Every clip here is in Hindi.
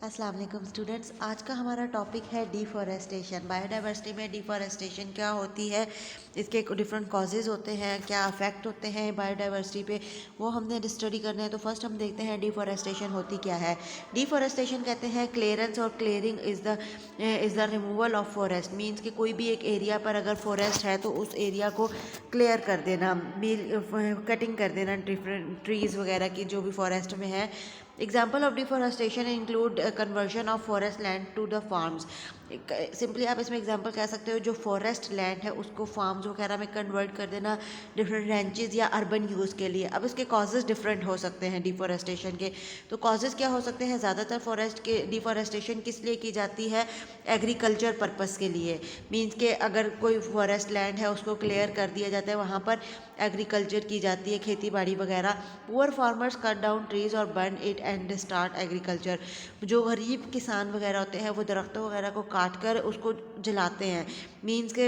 अस्सलाम वालेकुम स्टूडेंट्स। आज का हमारा टॉपिक है डिफॉरेस्टेशन। बायोडाइवर्सिटी में डिफॉरेस्टेशन क्या होती है, इसके डिफरेंट कॉजेज़ होते हैं, क्या अफेक्ट होते हैं बायोडाइवर्सिटी पे, वो हमने स्टडी करना है। तो फर्स्ट हम देखते हैं डिफॉरेस्टेशन होती क्या है। डिफॉरेस्टेशन कहते हैं क्लियरेंस और clearing is the removal of forest. Means कि कोई भी एक एरिया पर अगर फॉरेस्ट है तो उस एरिया को क्लियर कर देना, कटिंग कर देना डिफरेंट ट्रीज़ वगैरह की जो भी फॉरेस्ट में है। Example of deforestation include conversion of forest land to the farms. Simply आप इसमें एग्जांपल कह सकते हो, जो फॉरेस्ट लैंड है उसको फार्म्स वगैरह में कन्वर्ट कर देना डिफरेंट रेंचेस या अर्बन यूज़ के लिए। अब इसके कॉजेज़ डिफरेंट हो सकते हैं डिफॉरेस्टेशन के। तो कॉजेज़ क्या हो सकते हैं? ज़्यादातर फॉरेस्ट के डिफॉरेस्टेशन किस लिए की जाती है? एग्रीकल्चर पर्पस के लिए। मीन्स के अगर कोई फॉरेस्ट लैंड है उसको क्लियर कर दिया जाता है, वहाँ पर एग्रीकल्चर की जाती है, खेती बाड़ी वगैरह। Poor farmers cut down trees और burn it and start agriculture. जो गरीब किसान वगैरह होते हैं वो दरख्तों वगैरह को काट कर उसको जलाते हैं। मीन्स के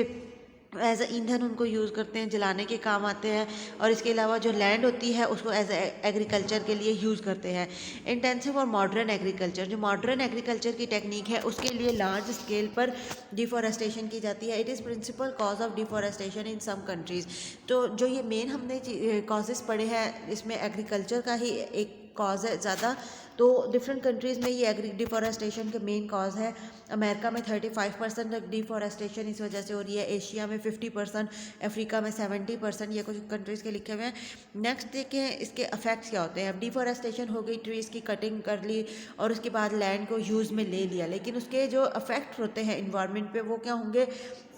एज अ ईंधन उनको यूज़ करते हैं, जलाने के काम आते हैं। और इसके अलावा जो लैंड होती है उसको एज एग्रीकल्चर के लिए यूज़ करते हैं। इंटेंसिव और मॉडर्न एग्रीकल्चर, जो मॉडर्न एग्रीकल्चर की टेक्निक है उसके लिए लार्ज स्केल पर डिफॉरेस्टेशन की जाती है। It is principal cause of deforestation in some countries. तो जो ये मेन हमने कॉजेज़ पढ़े हैं, इसमें एग्रीकल्चर का ही एक कॉज है ज़्यादा। तो डिफरेंट कंट्रीज़ में ये डिफॉरेस्टेशन के मेन कॉज है। अमेरिका में 35% डिफॉरेस्टेशन इस वजह से हो रही है, एशिया में 50%, अफ्रीका में 70%। ये कुछ कंट्रीज़ के लिखे हुए हैं। नेक्स्ट देखें इसके अफेक्ट्स क्या होते हैं। अब डिफॉरेस्टेशन हो गई, ट्रीज़ की कटिंग कर ली और उसके बाद लैंड को यूज़ में ले लिया, लेकिन उसके जो अफेक्ट होते हैं इन्वायरमेंट पे वो क्या होंगे?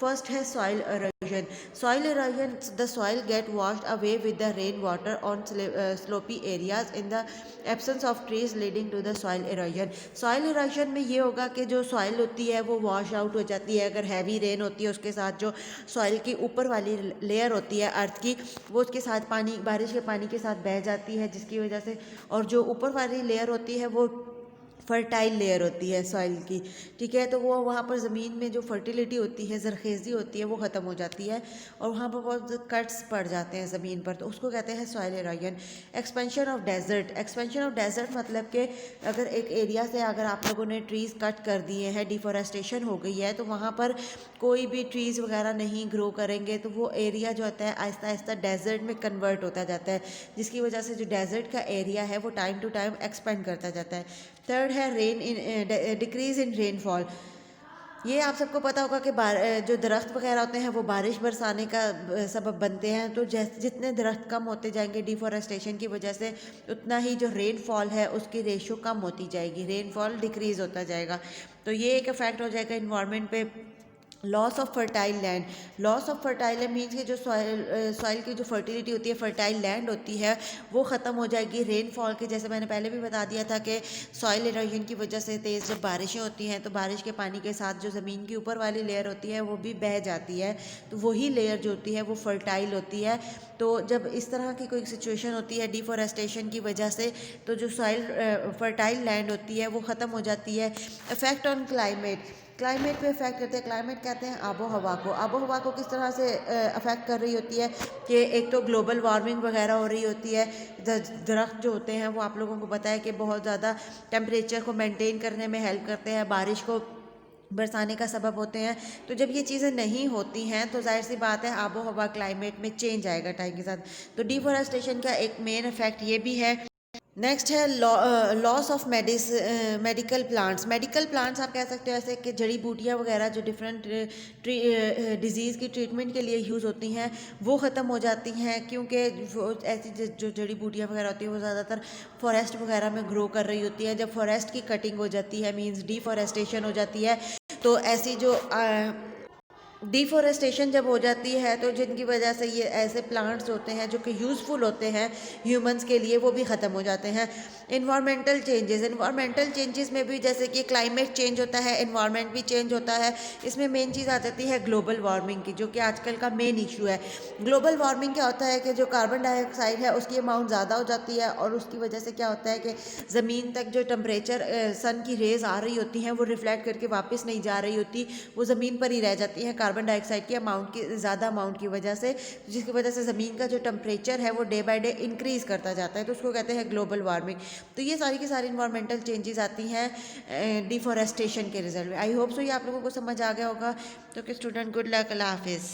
फर्स्ट है soil erosion. Soil erosion, the soil get washed away with the rain water on slopy areas in the absence of trees leading to the soil erosion. Soil erosion में ये होगा कि जो सॉइल होती है वो वॉश आउट हो जाती है। अगर हैवी रेन होती है उसके साथ जो सॉइल की ऊपर वाली लेयर होती है अर्थ की, वो उसके साथ पानी, बारिश के पानी के साथ बह जाती है, जिसकी वजह से, और जो ऊपर वाली लेयर होती है वो फर्टाइल लेयर होती है सॉइल की, ठीक है। तो वो वहाँ पर ज़मीन में जो फर्टिलिटी होती है, ज़रखेज़ी होती है, वो ख़त्म हो जाती है और वहाँ पर बहुत कट्स पड़ जाते हैं ज़मीन पर, तो उसको कहते हैं soil erosion. Expansion of desert, expansion of desert मतलब कि अगर एक एरिया से अगर आप लोगों ने ट्रीज़ कट कर दिए हैं, डिफॉरेस्टेशन हो गई है, तो वहाँ पर कोई भी ट्रीज़ वगैरह नहीं ग्रो करेंगे, तो वो एरिया जो होता है आहिस्ता आहिस्ता डेजर्ट में कन्वर्ट होता जाता है, जिसकी वजह से जो डेजर्ट का एरिया है वो टाइम टू टाइम एक्सपेंड करता जाता है। थर्ड है डिक्रीज इन रेनफॉल। ये आप सबको पता होगा कि जो दरख्त वगैरह होते हैं वो बारिश बरसाने का सबब बनते हैं। तो जैसे जितने दरख्त कम होते जाएंगे डिफॉरेस्टेशन की वजह से, उतना ही जो रेनफॉल है उसकी रेशो कम होती जाएगी, रेनफॉल डिक्रीज़ होता जाएगा। तो ये एक इफेक्ट हो जाएगा इन्वायरमेंट पे। Loss of fertile land, loss of fertile land means कि जो सॉइल की जो फर्टिलिटी होती है, फर्टाइल लैंड होती है, वो ख़त्म हो जाएगी रेनफॉल के। जैसे मैंने पहले भी बता दिया था कि सॉइल इरोजन की वजह से तेज़ जब बारिशें होती हैं तो बारिश के पानी के साथ जो ज़मीन की ऊपर वाली लेयर होती है वो भी बह जाती है, तो वही लेयर जो होती है वो फर्टाइल होती है। तो जब इस तरह की कोई सिचुएशन होती है डिफॉरेस्टेशन की वजह से, तो जो सॉइल फर्टाइल लैंड होती है वो ख़त्म हो जाती है। इफेक्ट ऑन क्लाइमेट, क्लाइमेट पे इफेक्ट करते हैं। क्लाइमेट कहते हैं आबो हवा को। आबो हवा को किस तरह से अफेक्ट कर रही होती है कि एक तो ग्लोबल वार्मिंग वगैरह हो रही होती है। दरख्त जो होते हैं वो आप लोगों को पता है कि बहुत ज़्यादा टेम्परेचर को मेंटेन करने में हेल्प करते हैं, बारिश को बरसाने का सबब होते हैं। तो जब ये चीज़ें नहीं होती हैं तो जाहिर सी बात है आबो हवा, क्लाइमेट में चेंज आएगा टाइम के साथ। तो डिफॉरेस्टेशन का एक मेन इफेक्ट ये भी है। नेक्स्ट है loss of medical plants. Medical plants आप कह सकते हो ऐसे कि जड़ी बूटियाँ वगैरह जो डिफरेंट डिजीज़ की ट्रीटमेंट के लिए यूज़ होती हैं वो ख़त्म हो जाती हैं, क्योंकि वो ऐसी जो जड़ी बूटियाँ वगैरह होती हैं वो ज़्यादातर फॉरेस्ट वगैरह में ग्रो कर रही होती है। जब फॉरेस्ट की कटिंग हो जाती है, मींस डिफॉरेस्टेशन हो जाती है, तो ऐसी जो डिफॉरेस्टेशन जब हो जाती है तो जिनकी वजह से ये ऐसे प्लांट्स होते हैं जो कि यूज़फुल होते हैं ह्यूमंस के लिए, वो भी ख़त्म हो जाते हैं। इन्वायरमेंटल चेंजेस, इन्वायरमेंटल चेंजेस में भी जैसे कि क्लाइमेट चेंज होता है, इन्वायरमेंट भी चेंज होता है। इसमें मेन चीज़ आ जाती है ग्लोबल वार्मिंग की, जो कि आजकल का मेन इशू है। ग्लोबल वार्मिंग क्या होता है कि जो कार्बन डाइऑक्साइड है उसकी अमाउंट ज़्यादा हो जाती है, और उसकी वजह से क्या होता है कि ज़मीन तक जो टेम्परेचर सन की रेज़ आ रही होती हैं वो रिफ्लेक्ट करके वापस नहीं जा रही होती, वो ज़मीन पर ही रह जाती हैं। कार्बन डाइऑक्साइड की अमाउंट की ज़्यादा अमाउंट की वजह से, जिसकी वजह से ज़मीन का जो टेम्परेचर है वो डे बाय डे इंक्रीज़ करता जाता है, तो उसको कहते हैं ग्लोबल वार्मिंग। तो ये सारी की सारी इन्वायरमेंटल चेंजेस आती हैं डिफॉरेस्टेशन के रिजल्ट में। आई होप सो ये आप लोगों को समझ आ गया होगा। तो कि स्टूडेंट, गुड लक, अल्लाह हाफिज़।